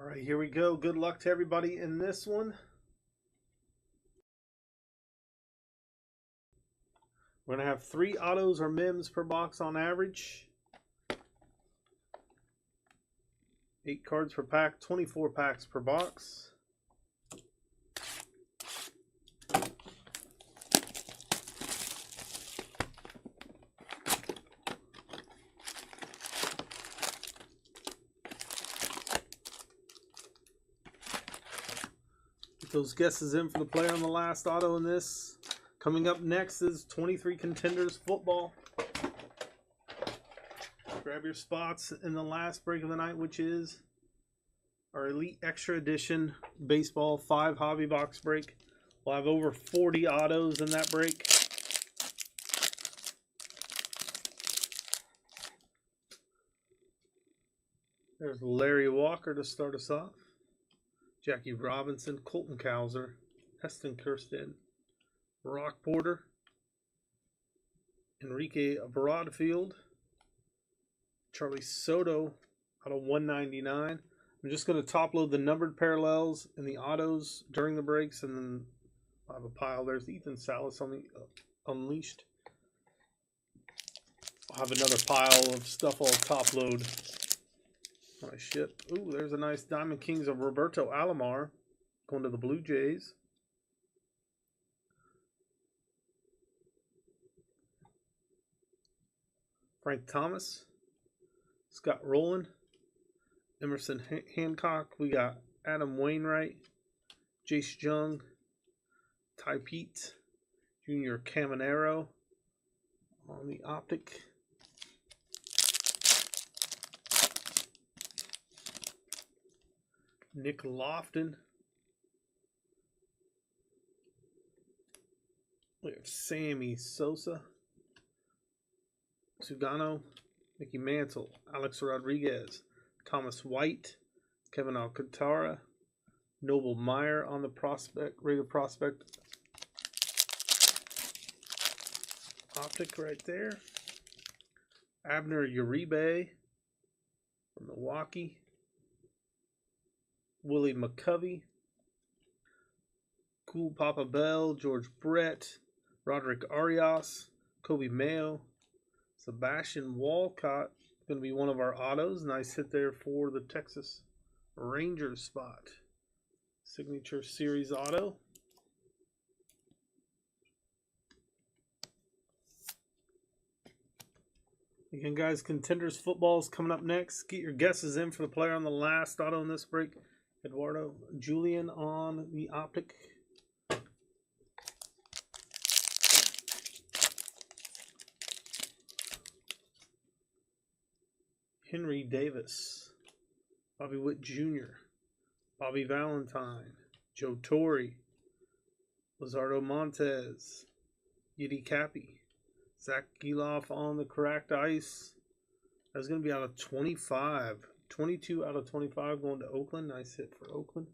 All right, here we go. Good luck to everybody in this one. We're going to have 3 autos or mims per box on average. 8 cards per pack, 24 packs per box. Get those guesses in for the player on the last auto in this. Coming up next is 23 Contenders Football. Grab your spots in the last break of the night, which is our Elite Extra Edition Baseball 5 Hobby Box break. We'll have over 40 autos in that break. There's Larry Walker to start us off. Jackie Robinson, Colton Cowser, Heston Kirsten, Brock Porter, Enrique Broadfield, Charlie Soto out of 199. I'm just going to top load the numbered parallels and the autos during the breaks, and then I'll have a pile. There's Ethan Salas on the Unleashed. I'll have another pile of stuff I'll top load when I ship. Ooh, there's a nice Diamond Kings of Roberto Alomar going to the Blue Jays. Frank Thomas, Scott Rowland, Emerson Hancock. We got Adam Wainwright, Jace Jung, Ty Pete, Junior Caminero on the optic. Nick Lofton. We have Sammy Sosa, Sugano, Mickey Mantle, Alex Rodriguez, Thomas White, Kevin Alcantara, Noble Meyer on the prospect, rated prospect optic right there. Abner Uribe from Milwaukee. Willie McCovey, Cool Papa Bell, George Brett, Roderick Arias, Kobe Mayo, Sebastian Walcott, going to be one of our autos. Nice hit there for the Texas Rangers spot. Signature Series auto. Again, guys, Contenders Football is coming up next. Get your guesses in for the player on the last auto in this break. Eduardo Julian on the optic. Henry Davis, Bobby Witt Jr., Bobby Valentine, Joe Torre, Lizardo Montez, Yiddy Cappy, Zach Geloff on the cracked ice. That's going to be out of 25. 22 out of 25 going to Oakland. Nice hit for Oakland.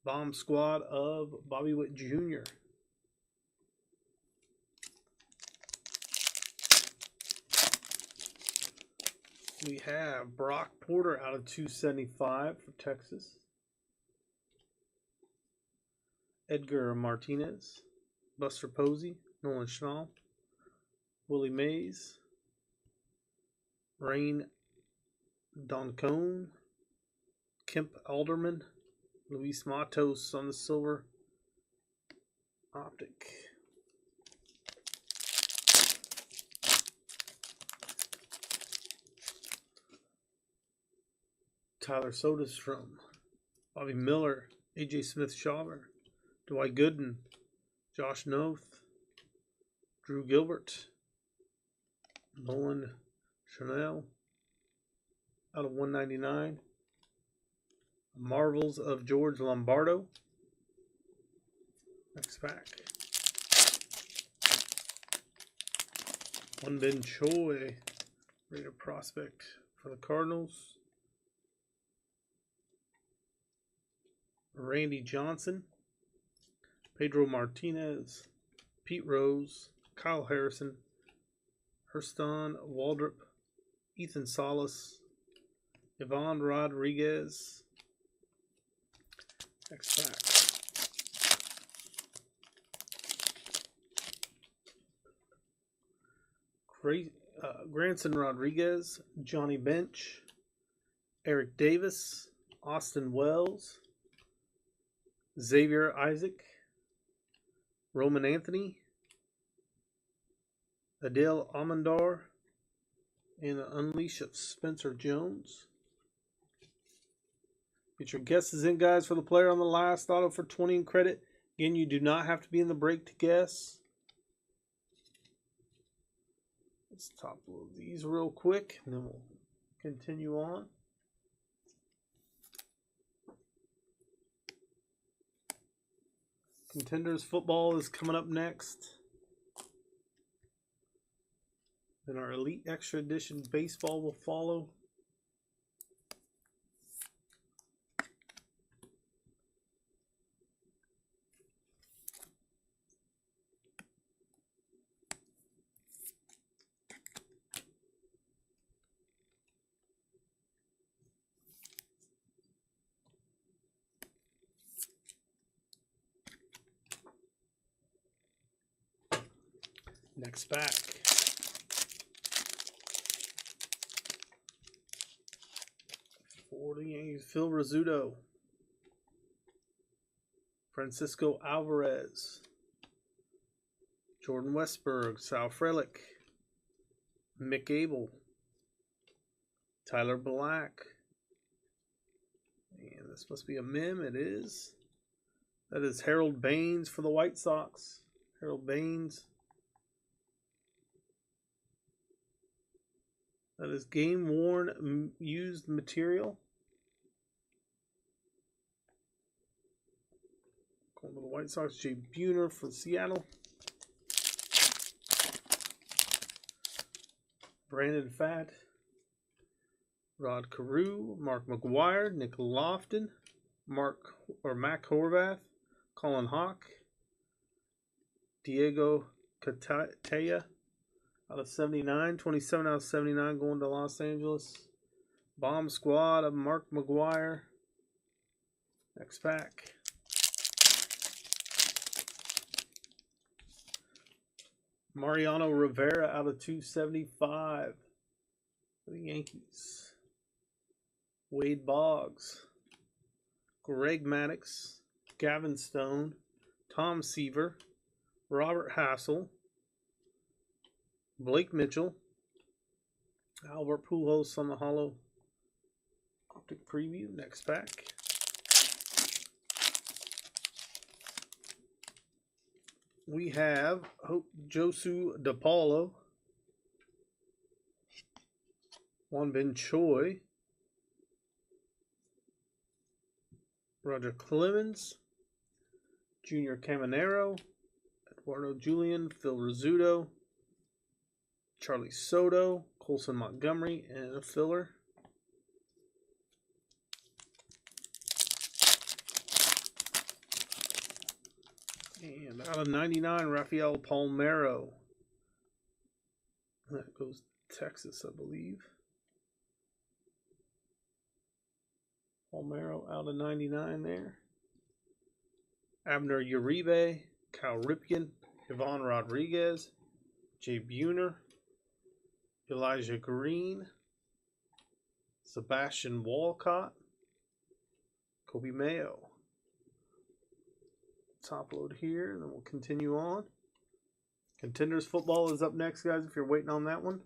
Bomb squad of Bobby Witt Jr. We have Brock Porter out of 275 for Texas. Edgar Martinez, Buster Posey, Nolan Schnall, Willie Mays, Rain Doncone, Kemp Alderman, Luis Matos on the silver optic. Tyler Soderstrom, Bobby Miller, AJ Smith-Shawver, Dwight Gooden, Josh Noth, Drew Gilbert, Nolan Chanel out of 199. Marvels of George Lombardo. Next pack. One Ben Choi, rated prospect for the Cardinals. Randy Johnson, Pedro Martinez, Pete Rose, Kyle Harrison, Hurston Waldrop, Ethan Salas, Yvonne Rodriguez, Next pack. Granson Rodriguez, Johnny Bench, Eric Davis, Austin Wells, Xavier Isaac, Roman Anthony, Adele Amandar, and an unleash of Spencer Jones. Get your guesses in, guys, for the player on the last auto for 20 in credit. Again, you do not have to be in the break to guess. Let's top load these real quick, and then we'll continue on. Contenders football is coming up next. Then our Elite Extra Edition baseball will follow. Next pack. For the Yankees, Phil Rizzuto, Francisco Alvarez, Jordan Westberg, Sal Frelick, Mick Abel, Tyler Black. And this must be a mem. It is. That is Harold Baines for the White Sox. Harold Baines. That is game-worn used material. Going to the White Sox, Jay Buhner for Seattle. Brandon Pfaadt. Rod Carew, Mark McGuire, Nick Lofton, Mac Horvath, Colin Hawk, Diego Cataya. Out of 79, 27 out of 79 going to Los Angeles. Bomb Squad of Mark McGuire. Next pack. Mariano Rivera out of 275 for the Yankees. Wade Boggs. Greg Maddux. Gavin Stone. Tom Seaver. Robert Hassel. Blake Mitchell, Albert Pujols on the holo optic preview. Next pack. We have Josu DePaulo, Juan Ben Choi, Roger Clemens, Junior Caminero, Eduardo Julian, Phil Rizzuto, Charlie Soto, Colson Montgomery, and a filler. And out of 99, Rafael Palmeiro. That goes to Texas, I believe. Palmeiro out of 99 there. Abner Uribe, Cal Ripken, Ivan Rodriguez, Jay Buhner, Elijah Green, Sebastian Walcott, Kobe Mayo. Top load here, and then we'll continue on. Contenders football is up next, guys, if you're waiting on that one.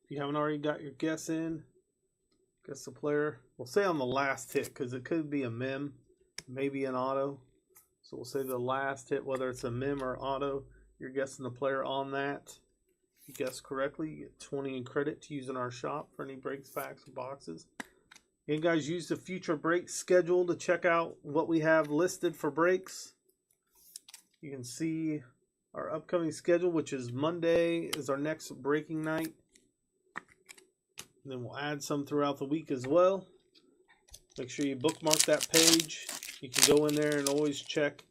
If you haven't already got your guess in, guess the player. We'll say on the last hit, because it could be a mem, maybe an auto. So we'll say the last hit, whether it's a mem or auto. You're guessing the player on that. If you guess correctly, you get 20 in credit to use in our shop for any breaks, packs, or boxes. And guys, use the future breaks schedule to check out what we have listed for breaks. You can see our upcoming schedule, which is Monday is our next breaking night. And then we'll add some throughout the week as well. Make sure you bookmark that page. You can go in there and always check.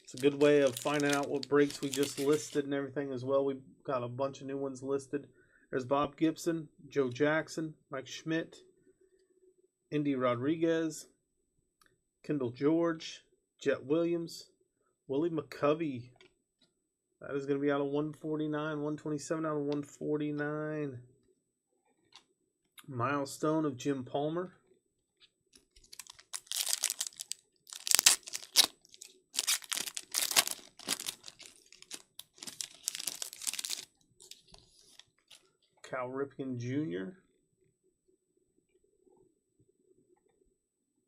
It's a good way of finding out what breaks we just listed and everything as well. We've got a bunch of new ones listed. There's Bob Gibson, Joe Jackson, Mike Schmidt, Indy Rodriguez, Kendall George, Jet Williams, Willie McCovey. That is going to be out of 149, 127 out of 149. Milestone of Jim Palmer. Cal Ripken Jr.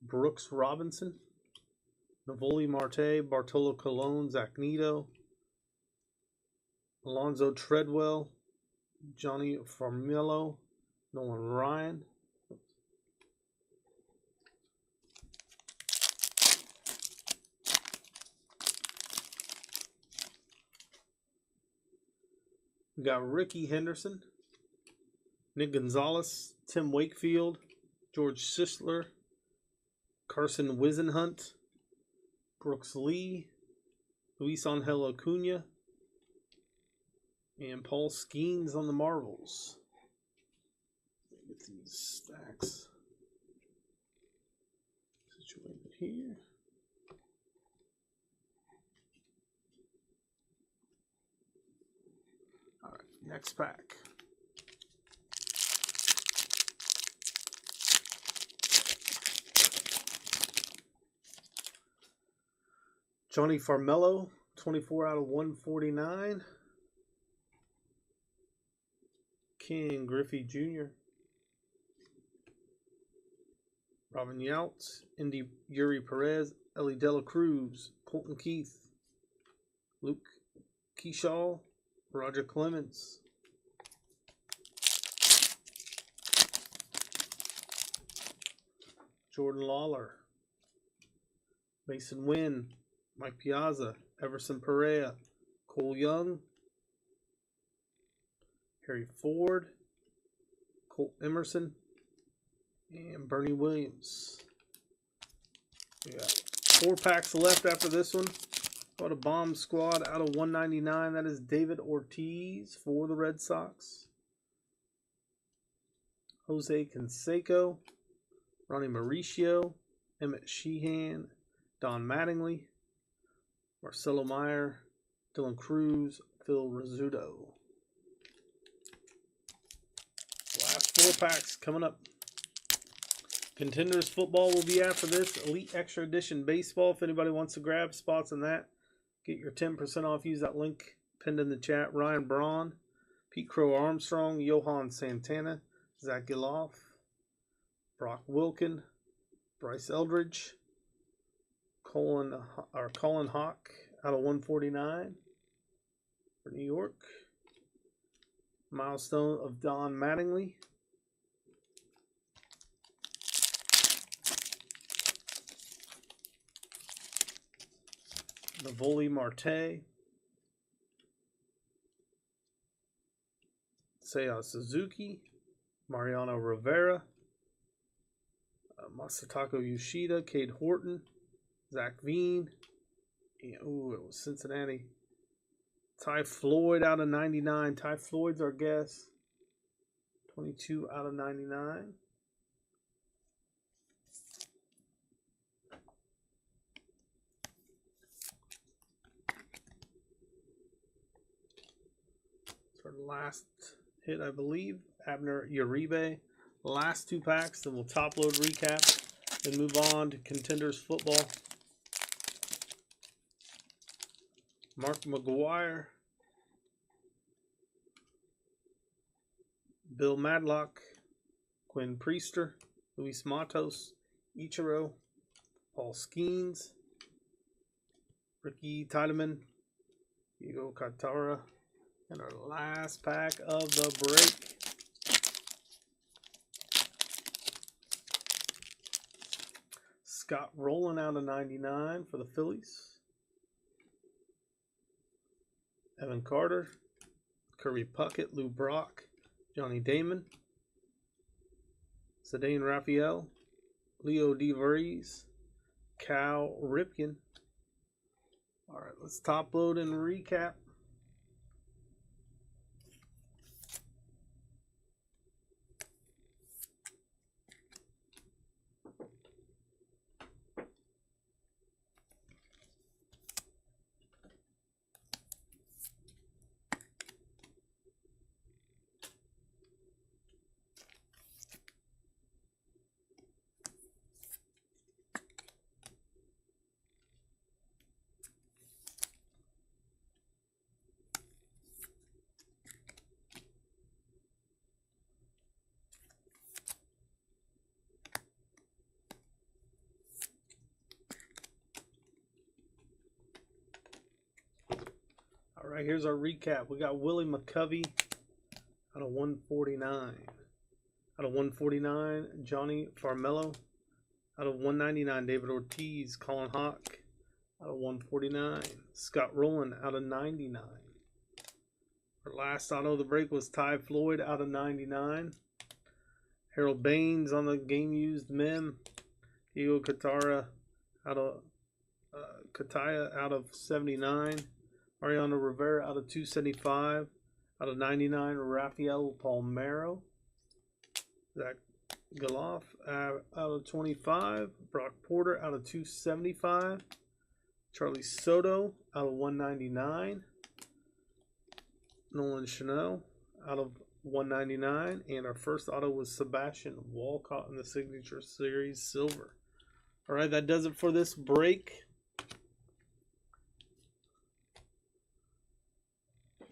Brooks Robinson. Navoli Marte, Bartolo Colon, Zach Neto. Alonzo Treadwell, Johnny Farmillo, Nolan Ryan. We got Ricky Henderson, Nick Gonzalez, Tim Wakefield, George Sisler, Carson Wisenhunt, Brooks Lee, Luis Angel Acuna, and Paul Skeens on the Marvels. Get these stacks situated here. All right, next pack. Johnny Farmelo, 24 out of 149. Ken Griffey Jr. Robin Yount, Indy Yuri Perez, Ellie Dela Cruz, Colton Keith, Luke Keyshaw, Roger Clemens. Jordan Lawler, Mason Wynn, Mike Piazza, Everson Perea, Cole Young, Harry Ford, Colt Emerson, and Bernie Williams. We got 4 packs left after this one. Got a bomb squad out of 199. That is David Ortiz for the Red Sox. Jose Canseco, Ronnie Mauricio, Emmett Sheehan, Don Mattingly, Marcelo Meyer, Dylan Cruz, Phil Rizzuto. Last 4 packs coming up. Contenders football will be after this. Elite Extra Edition Baseball. If anybody wants to grab spots in that, get your 10% off. Use that link pinned in the chat. Ryan Braun, Pete Crow Armstrong, Johan Santana, Zach Giloff, Brock Wilkin, Bryce Eldridge, Colin Hawk out of 149 for New York. Milestone of Don Mattingly. Navoli Marte. Seiya Suzuki. Mariano Rivera. Masataka Yoshida. Cade Horton. Zach Veen. And, it was Cincinnati. Ty Floyd out of 99. Ty Floyd's our guess. 22 out of 99. It's our last hit, I believe. Abner Uribe. Last 2 packs, then we'll top load recap and move on to Contenders football. Mark McGuire, Bill Madlock, Quinn Priester, Luis Matos, Ichiro, Paul Skeens, Ricky Tiedemann, Diego Katara, and our last pack of the break. Scott Rowland out of 99 for the Phillies. Evan Carter, Kirby Puckett, Lou Brock, Johnny Damon, Zidane Raphael, Leo DeVries, Cal Ripken. All right, let's top load and recap. right, here's our recap. We got Willie McCovey out of 149. Out of 149, Johnny Farmello. Out of 199, David Ortiz. Colin Hawk out of 149. Scott Rowland out of 99. Our last auto of the break was Ty Floyd out of 99. Harold Baines on the game used mem. Diego Kataya out of 79. Mariano Rivera out of 275. Out of 99, Rafael Palmeiro. Zach Galoff out of 25. Brock Porter out of 275. Charlie Soto out of 199. Nolan Chanel out of 199. And our first auto was Sebastian Walcott in the Signature Series Silver. All right, that does it for this break.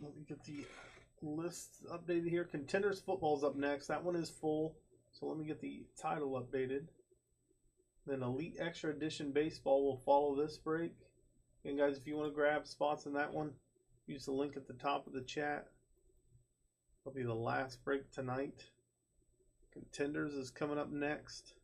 Let me get the list updated here. Contenders Football's up next. That one is full. So let me get the title updated. Then Elite Extra Edition Baseball will follow this break. And guys, if you want to grab spots in that one, use the link at the top of the chat. It'll be the last break tonight. Contenders is coming up next.